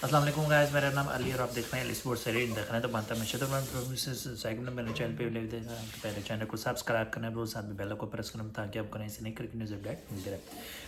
السلام علیکم گائز، میرا نام علی اور آپ دیکھ رہے ہیں علی اسپورٹس سیریز دیکھ رہے ہیں تو بنتا میں شدہ سیکنڈ میرے چینل پہ لے دینا تو پہلے چینل کو سبسکرائب کرنا ہے، ساتھ میں بیل کو پریس کرنا تاکہ آپ کو نئی سے نئی کرکٹ نیوز اپڈیٹ ملتے رہے۔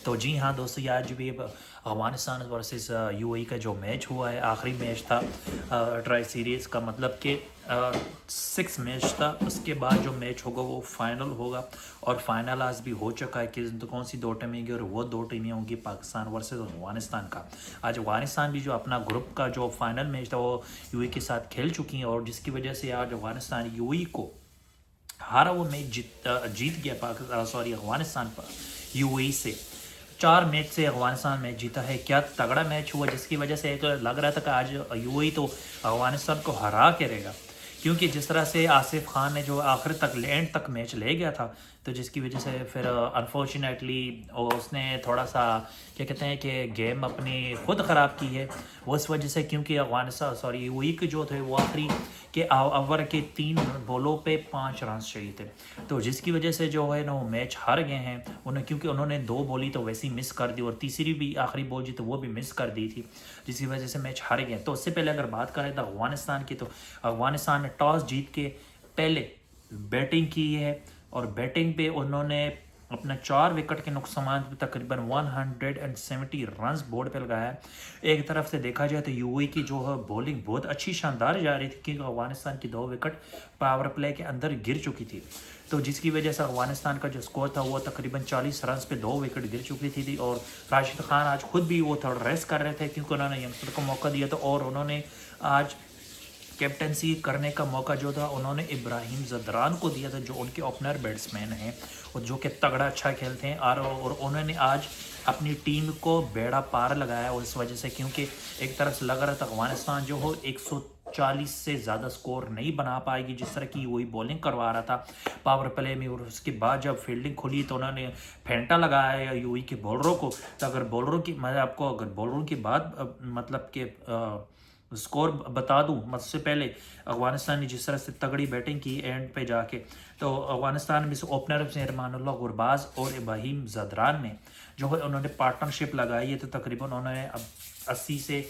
تو جی ہاں دوستو، یہ آج بھی افغانستان ورسز یو اے کا جو میچ ہوا ہے، آخری میچ تھا ٹرائی سیریز کا، مطلب کہ 6 میچ تھا۔ اس کے بعد جو میچ ہوگا وہ فائنل ہوگا، اور فائنل آج بھی ہو چکا ہے کہ کون سی 2 ٹیمیں گی، اور وہ 2 ٹیمیں ہوں گی پاکستان ورسز افغانستان کا۔ آج افغانستان بھی جو اپنا گروپ کا جو فائنل میچ تھا وہ یو اے کے ساتھ کھیل چکی ہیں، اور جس کی وجہ سے آج افغانستان یو اے کو ہارا وہ میچ جیت گیا افغانستان پر یو اے سے 4 میچ سے افغانستان میچ جیتا ہے۔ کیا تگڑا میچ ہوا، جس کی وجہ سے ایک لگ رہا تھا کہ آج یو اے تو افغانستان کو ہرا کے رہے گا، کیونکہ جس طرح سے آصف خان نے جو آخر تک اینڈ تک میچ لے گیا تھا، تو جس کی وجہ سے پھر انفارچونیٹلی اس نے تھوڑا سا کیا کہتے ہیں کہ گیم اپنی خود خراب کی ہے، وہ اس وجہ سے، کیونکہ افغانستان یو اے کے جو تھے وہ آخری کے اوور کے 3 بولوں پہ 5 رنز چاہیے تھے، تو جس کی وجہ سے جو ہے نا وہ میچ ہار گئے ہیں کیونکہ انہوں نے 2 بولی تو ویسی مس کر دی، اور تیسری بھی آخری بول جی تو وہ بھی مس کر دی تھی، جس کی وجہ سے میچ ہار گئے۔ تو اس سے پہلے اگر بات کریں تو افغانستان کی، تو افغانستان نے ٹاس جیت کے پہلے بیٹنگ کی ہے، اور بیٹنگ پہ انہوں نے اپنا 4 وکٹ کے نقصان پہ تقریباً 170 رنز بورڈ پہ لگایا ہے۔ ایک طرف سے دیکھا جائے تو یو اے کی جو ہے بولنگ بہت اچھی شاندار جا رہی تھی، کیونکہ افغانستان کی 2 وکٹ پاور پلے کے اندر گر چکی تھی، تو جس کی وجہ سے افغانستان کا جو سکور تھا وہ تقریباً 40 رنز پہ 2 وکٹ گر چکی تھی، اور راشد خان آج خود بھی وہ تھوڑا ریسٹ کر رہے تھے، کیونکہ انہوں نے ینگسٹر کو موقع دیا تھا، اور انہوں نے آج کیپٹنسی کرنے کا موقع جو تھا انہوں نے ابراہیم زدران کو دیا تھا، جو ان کے اوپنر بیٹسمین ہیں، اور جو کہ تگڑا اچھا کھیلتے ہیں، اور انہوں نے آج اپنی ٹیم کو بیڑا پار لگایا، اور اس وجہ سے کیونکہ ایک طرف سے لگ رہا تھا افغانستان جو ہو 140 سے زیادہ سکور نہیں بنا پائے گی، جس طرح کی وہی بولنگ کروا رہا تھا پاور پلے میں، اور اس کے بعد جب فیلڈنگ کھلی تو انہوں نے پھینٹا لگایا یو ای کے بولروں کو، تو اگر بولروں کی میں آپ کو اگر بولروں کی بات مطلب کہ سکور بتا دوں، مجھ سے پہلے افغانستان نے جس طرح سے تگڑی بیٹنگ کی اینڈ پہ جا کے، تو افغانستان میں سے اوپنر سے ارمان اللہ گرباز اور ابراہیم زدران نے جو ہے انہوں نے پارٹنرشپ لگائی ہے، تو تقریباً انہوں نے اب 80 سے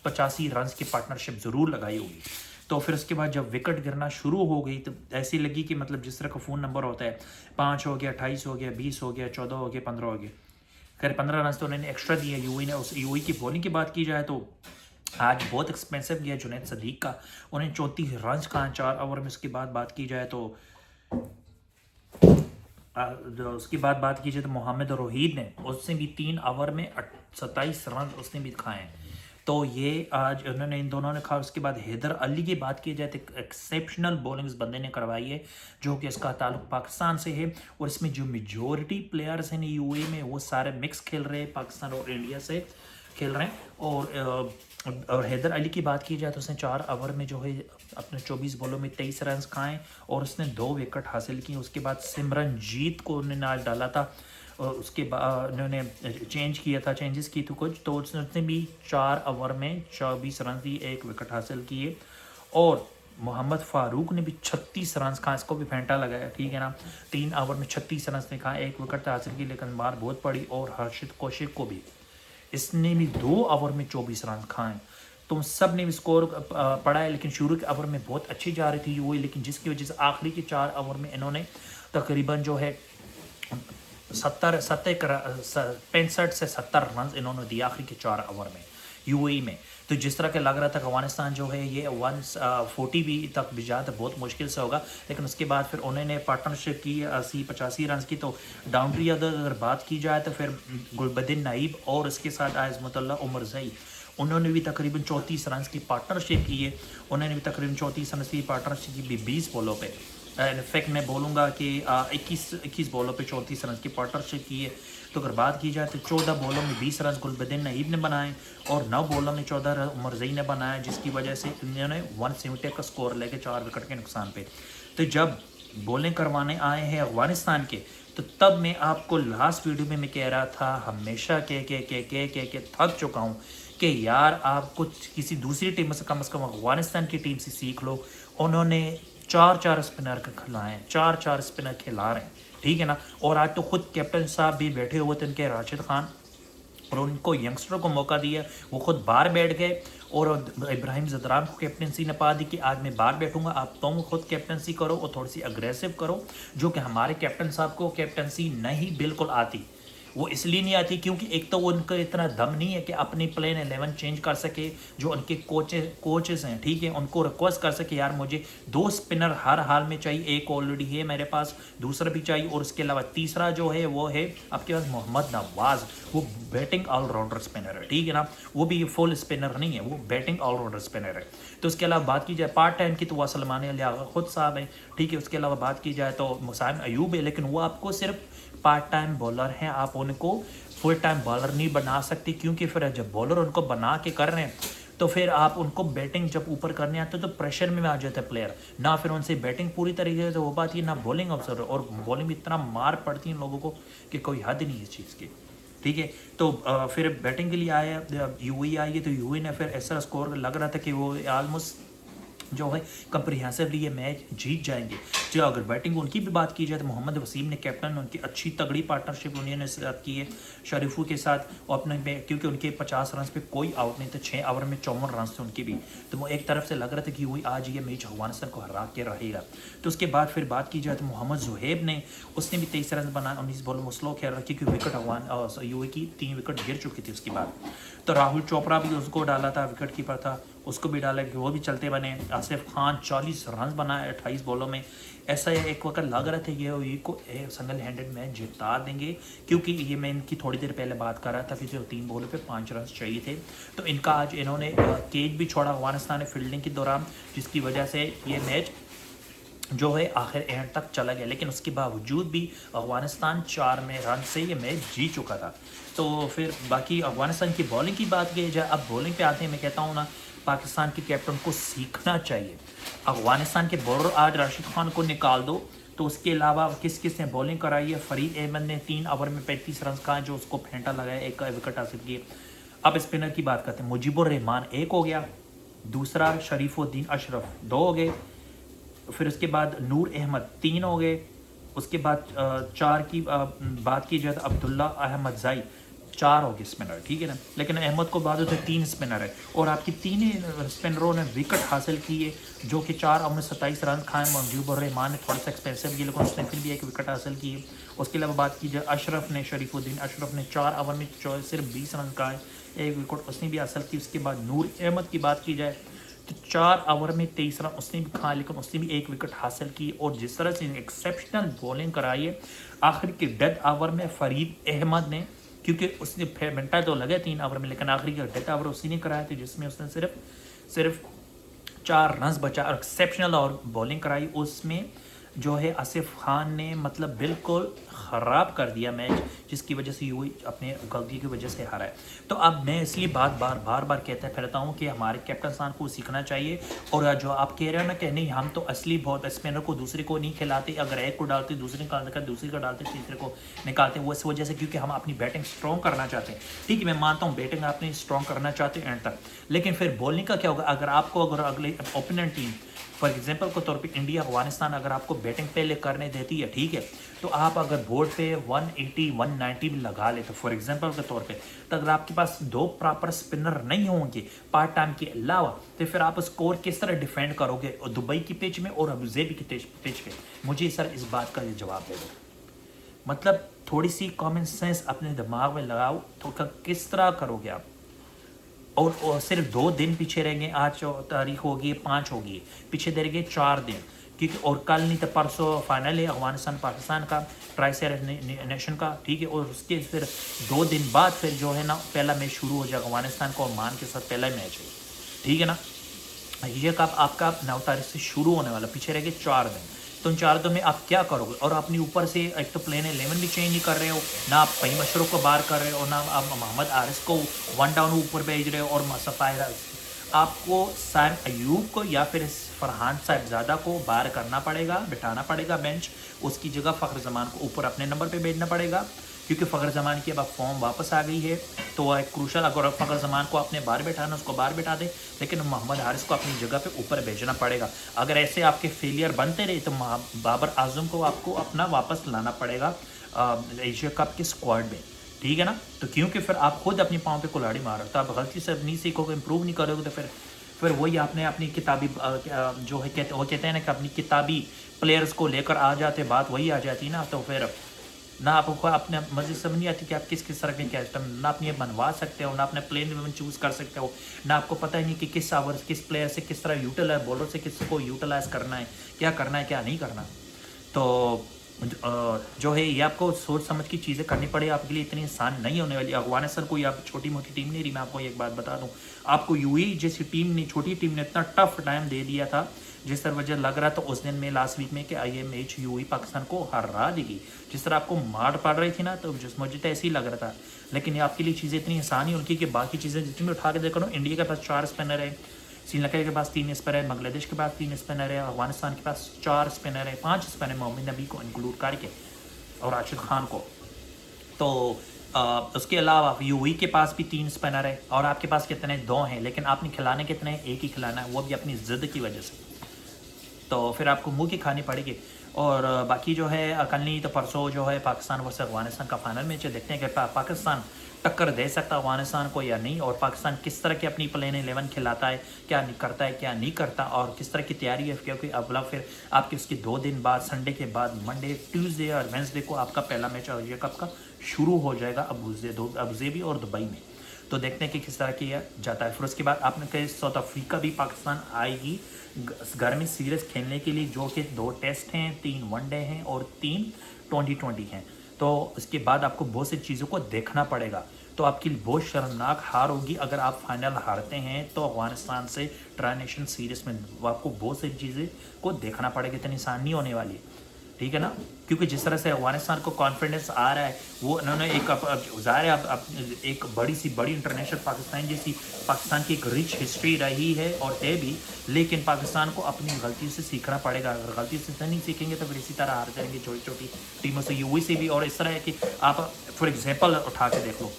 85 رنز کی پارٹنرشپ ضرور لگائی ہوگی۔ تو پھر اس کے بعد جب وکٹ گرنا شروع ہو گئی تو ایسی لگی کہ مطلب جس طرح کا فون نمبر ہوتا ہے 5 ہو گیا، 28 ہو گیا، 20 ہو گیا، 14 ہو گیا، 15 ہو گیا، خیر 15 رنز تو انہوں نے ایکسٹرا دیے یو اے نے۔ اس یو اے کی بولنگ کی بات کی جائے تو آج بہت ایکسپینسو گیا جنید صدیق کا، انہیں 34 رنز کھائے 4 اوور میں۔ اس کی بات کی جائے تو محمد روحید نے اس نے بھی 3 اوور میں 27 رنز اس نے بھی کھائے ہیں، تو یہ آج انہوں نے ان دونوں نے کھا۔ اس کے بعد حیدر علی کی بات کی جائے تو ایکسیپشنل بولنگ اس بندے نے کروائی ہے، جو کہ اس کا تعلق پاکستان سے ہے، اور اس میں جو میجورٹی پلیئرز ہیں یو اے میں وہ سارے مکس کھیل رہے ہیں، پاکستان اور انڈیا سے کھیل رہے ہیں، اور حیدر علی کی بات کی جائے تو اس نے 4 اوور میں جو ہے اپنے 24 بالوں میں 23 رنز کھائے، اور اس نے 2 وکٹ حاصل کی۔ اس کے بعد سمرن جیت کو انہوں نے آج ڈالا تھا، اور اس کے بعد انہوں نے چینجز کی تھی کچھ، تو اس نے بھی 4 اوور میں 24 رنز دی، 1 وکٹ حاصل کیے، اور محمد فاروق نے بھی 36 رنز کھائے، اس کو بھی پھینٹا لگایا، ٹھیک ہے نا، 3 اوور میں 36 رنز نے کھائے، 1 وکٹ حاصل کی، لیکن مار بہت پڑی، اور ہرشد کوشک کو بھی اس نے بھی 2 اوور میں 24 رنز کھائے، تو سب نے بھی سکور پڑا ہے، لیکن شروع کے اوور میں بہت اچھی جا رہی تھی یو اے، لیکن جس کی وجہ سے آخری کے 4 اوور میں انہوں نے تقریباً جو ہے 65 سے 70 رنز انہوں نے دیا آخری کے 4 اوور میں یو اے میں، تو جس طرح کہ لگ رہا تھا کہ افغانستان جو ہے یہ 140 بھی تک بھی جاتا بہت مشکل سے ہوگا، لیکن اس کے بعد پھر انہوں نے پارٹنرشپ کی 80-85 رنز کی۔ تو ڈاؤنڈری اگر بات کی جائے تو پھر گلبدین نائب اور اس کے ساتھ عظمت اللہ عمر زئی، انہوں نے بھی تقریباً 34 رنز کی پارٹنرشپ کی ہے، انہوں نے بھی تقریباً 34 رنز کی پارٹنرشپ کی بھی 20 بالوں پہ، انفیکٹ میں بولوں گا کہ 21 بالوں پہ 34 رنز کی پارٹنرشپ کی ہے۔ تو اگر بات کی جائے تو 14 بالوں میں 20 رنز گلبدین نعیب نے بنائے، اور 9 بالوں میں 14 رنز عمر زئی نے بنایا، جس کی وجہ سے انہوں نے 170 کا سکور لے کے 4 وکٹ کے نقصان پہ۔ تو جب بولنگ کروانے آئے ہیں افغانستان کے، تو تب میں آپ کو لاسٹ ویڈیو میں کہہ رہا تھا، ہمیشہ تھک چکا ہوں کہ یار آپ کو کسی دوسری ٹیم سے کم از کم افغانستان کی ٹیم سے سیکھ لو، انہوں نے 4 اسپنر کھلائے ہیں، 4 اسپنر کھلا رہے ہیں، ٹھیک ہے نا، اور آج تو خود کیپٹن صاحب بھی بیٹھے ہوئے تھے ان کے راشد خان، اور ان کو ینگسٹر کو موقع دیا, وہ خود باہر بیٹھ گئے اور ابراہیم زدران کو کیپٹنسی نپا دی کہ آج میں باہر بیٹھوں گا, آپ تم خود کیپٹنسی کرو اور تھوڑی سی اگریسو کرو, جو کہ ہمارے کیپٹن صاحب کو کیپٹنسی نہیں بالکل آتی. وہ اس لیے نہیں آتی کیونکہ ایک تو ان کا اتنا دم نہیں ہے کہ اپنی پلین 11 چینج کر سکے, جو ان کے کوچز ہیں ٹھیک ہے, ان کو ریکویسٹ کر سکے یار مجھے 2 اسپنر ہر حال میں چاہیے, ایک آلریڈی ہے میرے پاس, دوسرا بھی چاہیے, اور اس کے علاوہ تیسرا جو ہے وہ ہے آپ کے پاس محمد نواز, وہ بیٹنگ آل راؤنڈر اسپنر ہے ٹھیک ہے نا, وہ بھی فل اسپنر نہیں ہے, وہ بیٹنگ آل راؤنڈر اسپنر ہے. تو اس کے علاوہ بات کی جائے پارٹ ٹائم کی تو وہ سلمان علی آغا خود صاحب ہیں ٹھیک ہے. اس کے علاوہ بات کی جائے تو مسائم ایوب ہے, لیکن وہ آپ کو صرف پارٹ ٹائم بالر ہیں, آپ ان کو فل ٹائم بالر نہیں بنا سکتے, کیونکہ پھر جب بالر ان کو بنا کے کر رہے ہیں تو پھر آپ ان کو بیٹنگ جب اوپر کرنے آتے تو پریشر میں آ جاتا ہے پلیئر, نہ پھر ان سے بیٹنگ پوری طریقے سے ہو پاتی ہے, نہ بولنگ افسر, اور بولنگ بھی اتنا مار پڑتی ہے ان لوگوں کو کہ کوئی حد نہیں اس چیز کی ٹھیک ہے. تو پھر بیٹنگ کے لیے آیا یو اے آئی ہے, تو یو اے نے پھر ایسا اسکور لگ رہا تھا کہ وہ آلموسٹ جو ہے کمپریہنسولی یہ میچ جیت جائیں گے. جو اگر بیٹنگ ان کی بھی بات کی جائے تو محمد وسیم نے کیپٹن, ان کی اچھی تگڑی پارٹنرشپ انہوں نے ساتھ کی ہے شریفو کے ساتھ, اور اپنے میں کیونکہ ان کے 50 رنز پہ کوئی آؤٹ نہیں تھا, 6 اوور میں 54 رنز تھے ان کے بھی, تو وہ ایک طرف سے لگ رہا تھا کہ وہی آج یہ میچ افغانستان کو ہرا کے رہے گا. تو اس کے بعد پھر بات کی جائے تو محمد زہیب نے, اس نے بھی 23 رنز بنائے, 19 بالوں میں سلو کھیل رکھی کیونکہ وکٹ یو اے کی 3 وکٹ گر چکی تھی اس کے بعد. تو راہل چوپڑا بھی اس کو ڈالا تھا, وکٹ کیپر تھا, اس کو بھی ڈالا کہ وہ بھی چلتے بنے. آصف خان 40 رنز بنائے 28 بالوں میں. ایسا ایک وقت لگ رہا تھا یہ کو سنگل ہینڈڈ میچ جتا دیں گے, کیونکہ یہ میں ان کی تھوڑی دیر پہلے بات کر رہا تھا کہ جو 3 بالوں پہ 5 رنز چاہیے تھے, تو ان کا آج انہوں نے کیچ بھی چھوڑا افغانستان نے فیلڈنگ کے دوران, جس کی وجہ سے یہ میچ جو ہے آخر اینڈ تک چلا گیا. لیکن اس کے باوجود بھی افغانستان 4 میں رن سے یہ میچ جیت چکا تھا. تو پھر باقی افغانستان کی بالنگ کی بات کی جائے, اب بالنگ پہ آتے ہیں, میں کہتا ہوں نا پاکستان کے کیپٹن کو سیکھنا چاہیے. افغانستان کے بالر آج راشد خان کو نکال دو, تو اس کے علاوہ کس کس نے بالنگ کرائی ہے. فرید احمد نے 3 اوور میں 35 رنز کہا, جو اس کو پھینٹا لگایا, 1 وکٹ حاصل کیے. اب اسپنر کی بات کرتے ہیں, مجیب الرحمان 1 ہو گیا, دوسرا شریف الدین اشرف 2 ہو گئے, پھر اس کے بعد نور احمد 3 ہو گئے, اس کے بعد 4 کی بات کی جائے تو عبداللہ احمد زائی 4 ہو گئے اسپنر ٹھیک ہے نا. لیکن احمد کو بعد ہوتے 3 اسپنر ہے, اور آپ کی 3 اسپنروں نے وکٹ حاصل کیے, جو کہ 4 اوور میں 27 رن کھائے. مجیب الرحمان نے تھوڑا سا ایکسپینسو کیا, لیکن اس نے پھر بھی 1 وکٹ حاصل کیے. اس کے علاوہ بات کی جائے اشرف نے, شریف الدین اشرف نے 4 اوور میں صرف 20 رن کھائے, 1 وکٹ اس نے بھی حاصل کی. اس کے بعد نور احمد کی بات کی جائے تو 4 اوور میں 23 رن اس نے بھی کھائے, لیکن اس نے بھی 1 وکٹ حاصل کی. اور جس طرح سے ایکسیپشنل بولنگ کرائی ہے آخر کے ڈیتھ اوور میں فرید احمد نے, کیونکہ اس نے منٹا تو لگے 3 اوور میں, لیکن آخری کا ڈیتھ اوور اسی نے کرایا تھا, جس میں اس نے صرف 4 رنز بچا, اور ایکسیپشنل اور بولنگ کرائی. اس میں جو ہے آصف خان نے مطلب بالکل خراب کر دیا میچ, جس کی وجہ سے یوں اپنے غلطی کی وجہ سے ہارا ہے. تو اب میں اس لیے بار بار کہتا پھرتا ہوں کہ ہمارے کیپٹن کو سیکھنا چاہیے. اور جو آپ کہہ رہے ہیں نا کہ نہیں ہم تو اصلی بہت اسپنر کو دوسرے کو نہیں کھلاتے, اگر ایک کو ڈالتے دوسرے کا ڈالتے تیسرے کو نکالتے, وہ اس وجہ سے کیونکہ ہم اپنی بیٹنگ اسٹرانگ کرنا چاہتے ہیں. ٹھیک ہے, میں مانتا ہوں بیٹنگ آپ نے اسٹرانگ کرنا چاہتے ہیں اینڈ تک, لیکن پھر بولنگ کا کیا ہوگا. اگر آپ کو اگلے اوپوننٹ ٹیم فار ایگزامپل کے طور پہ انڈیا افغانستان اگر آپ کو بیٹنگ پہلے کرنے دیتی ہے ٹھیک ہے, تو آپ اگر بورڈ پہ 180 190 بھی لگا لے, تو فار ایگزامپل کے طور پہ تو اگر آپ کے پاس 2 پراپر اسپنر نہیں ہوں گے پارٹ ٹائم کے علاوہ, تو پھر آپ اسکور کس طرح ڈیفینڈ کرو گے دبئی کی پچ میں اور ابوظہبی کی پچ پہ. مجھے سر اس بات کا یہ جواب دے دو. مطلب تھوڑی سی کامن سینس اپنے دماغ میں لگاؤ, تو کس طرح کرو گے آپ. اور صرف 2 دن پیچھے رہیں گے, آج تاریخ ہوگی 5 ہوگی, پیچھے دے گے 4 دن, کیونکہ اور کل نہیں تو پرسوں فائنل ہے افغانستان پاکستان کا ٹرائی سیریز نیشن کا ٹھیک ہے. اور اس کے پھر 2 دن بعد پھر جو ہے نا پہلا میچ شروع ہو جائے افغانستان کو عمان کے ساتھ, پہلا میچ ہے ٹھیک ہے نا. یہ کب آپ کا 9 تاریخ سے شروع ہونے والا, پیچھے رہ گئے 4 دن. تو ان 4 دن میں آپ کیا کرو گے. اور اپنی اوپر سے ایک تو پلین 11 بھی چینج نہیں کر رہے ہو, نہ آپ فہیم اشرف کو باہر کر رہے ہو, نہ آپ محمد حارث کو 1 ڈاؤن اوپر بھیج رہے ہو, اور مصطفی آپ کو سائم ایوب کو یا پھر فرحان صاحبزادہ کو باہر کرنا پڑے گا, بٹھانا پڑے گا بینچ. اس کی جگہ فخر زمان کو اوپر اپنے نمبر پہ بھیجنا پڑے گا, کیونکہ فخر زمان کی اب فارم واپس آ گئی ہے. تو ایک کروشل, اگر فخر زمان کو اپنے باہر بٹھانا اس کو باہر بٹھا دے, لیکن محمد حارث کو اپنی جگہ پہ اوپر بھیجنا پڑے گا. اگر ایسے آپ کے فیلئر بنتے رہے تو بابر اعظم کو آپ کو اپنا واپس لانا پڑے گا ایشیا کپ کے اسکواڈ میں ٹھیک ہے نا. تو کیونکہ پھر آپ خود اپنی پاؤں پہ کلاڑی مار رہے ہو, تو آپ غلطی سے نہیں سیکھو گے, امپروو نہیں کرو گے, تو پھر وہی آپ نے اپنی کتابی جو ہے وہ کہتے ہیں نا کہ اپنی کتابی پلیئرز کو لے کر آ جاتے, بات وہی آ جاتی نا. تو پھر نہ آپ کو اپنے مرضی سمجھ نہیں آتی کہ آپ کس طرح کے کیسٹم نہ اپنی بنوا سکتے ہو, نہ اپنے پلے میں چوز کر سکتے ہو, نہ آپ کو پتہ ہی نہیں کہ کس آور کس پلیئر سے کس طرح یوٹیلائز, بولر سے کس کو یوٹیلائز کرنا ہے, کیا نہیں کرنا. تو جو ہے یہ آپ کو سوچ سمجھ کی چیزیں کرنی پڑے, آپ کے لیے اتنی آسان نہیں ہونے والی. افغانستان کوئی آپ چھوٹی موٹی ٹیم نہیں رہی. میں آپ کو ایک بات بتا دوں, آپ کو یو اے جیسی ٹیم نے, چھوٹی ٹیم نے اتنا ٹف ٹائم دے دیا تھا, جس طرح وجہ لگ رہا تھا اس دن میں لاسٹ ویک میں کہ آئی ایم ایچ یو اے پاکستان کو ہرا دے گی. جس طرح آپ کو مار پڑ رہی تھی نا, تو مجھے تو ایسے ہی لگ رہا تھا. لیکن یہ آپ کے لیے چیزیں اتنی آسان ہی ان کی کہ باقی چیزیں جتنی بھی اٹھا کے دیکھو. انڈیا کے پاس 4 اسپنر ہے, سری لنکا کے پاس 3 اسپنر ہے, بنگلہ دیش کے پاس 3 اسپنر ہے, افغانستان کے پاس 4 اسپنر ہے, 5 اسپنر ہے محمد نبی کو انکلوڈ کر کے اور راشد خان کو. تو اس کے علاوہ یو اے کے پاس بھی 3 اسپنر ہے, اور آپ کے پاس کتنے 2 ہیں, لیکن آپ نے کھلانے کتنے ہیں, ایک ہی کھلانا ہے, وہ بھی اپنی ضد کی وجہ سے. تو پھر آپ کو منہ کی کھانی پڑے گی. اور باقی جو ہے کل نہیں تو پرسوں جو ہے پاکستان ورسز افغانستان کا فائنل میچ ہے. دیکھتے ہیں کہ پاکستان ٹکر دے سکتا افغانستان کو یا نہیں, اور پاکستان کس طرح کی اپنی پلین 11 کھلاتا ہے, کیا کرتا ہے کیا نہیں کرتا, اور کس طرح کی تیاری ہے. کیونکہ اب پھر آپ کے اس کے 2 دن بعد, سنڈے کے بعد منڈے, ٹیوزڈے اور وینسڈے کو آپ کا پہلا میچ ایشیا کپ کا شروع ہو جائے گا ابوظہبی اور دبئی میں. تو دیکھتے ہیں کہ کس طرح کیا جاتا ہے. پھر اس کے بعد آپ نے کہا ساؤتھ افریقہ بھی پاکستان آئے گی گھر میں سیریز کھیلنے کے لیے, جو کہ 2 ٹیسٹ ہیں, 3 ون ڈے ہیں اور 3 2020 ہیں. تو اس کے بعد آپ کو بہت سی چیزوں کو دیکھنا پڑے گا. تو آپ کے لیے بہت شرمناک ہار ہوگی اگر آپ فائنل ہارتے ہیں تو افغانستان سے ٹرائی نیشن سیریز میں. آپ کو بہت سی چیزیں کو دیکھنا پڑے گا, اتنی آسان نہیں ہونے والی, ٹھیک ہے نا. کیونکہ جس طرح سے افغانستان کو کانفیڈنس آ رہا ہے, وہ انہوں نے ظاہر ہے ایک بڑی انٹرنیشنل پاکستان کی ایک رچ ہسٹری رہی ہے اور ہے بھی, لیکن پاکستان کو اپنی غلطی سے سیکھنا پڑے گا. اگر غلطی سے نہیں سیکھیں گے تو پھر اسی طرح ہار جائیں گے چھوٹی چھوٹی ٹیموں سے, یو اے سے بھی. اور اس طرح ہے کہ آپ فار ایگزامپل اٹھا کے دیکھ لو,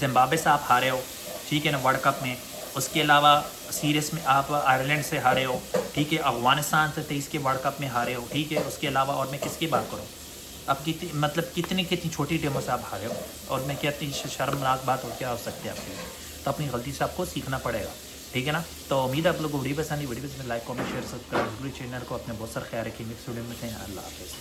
زمبابوے سے آپ ہارے ہو, ٹھیک ہے نا, ورلڈ کپ میں. اس کے علاوہ سیریز میں آپ آئرلینڈ سے ہارے ہو, ٹھیک ہے, افغانستان سے 23 کے ورلڈ کپ میں ہارے ہو, ٹھیک ہے. اس کے علاوہ اور میں کس کی بات کروں, اب مطلب کتنی چھوٹی ٹیموں سے آپ ہارے ہو, اور میں کتنی شرمناک بات ہو کیا ہو سکتی ہے آپ کے لیے. تو اپنی غلطی سے آپ کو سیکھنا پڑے گا, ٹھیک ہے نا. تو امید ہے آپ لوگوں کو ویڈیو پسند آئی. ویڈیو پسند لائک کامنٹ شیئر سبسکرائب ضرور, چینل کو اپنے بہت سارا خیال رکھیں. نیکسٹ ویڈیو میں تھے. اللہ حافظ.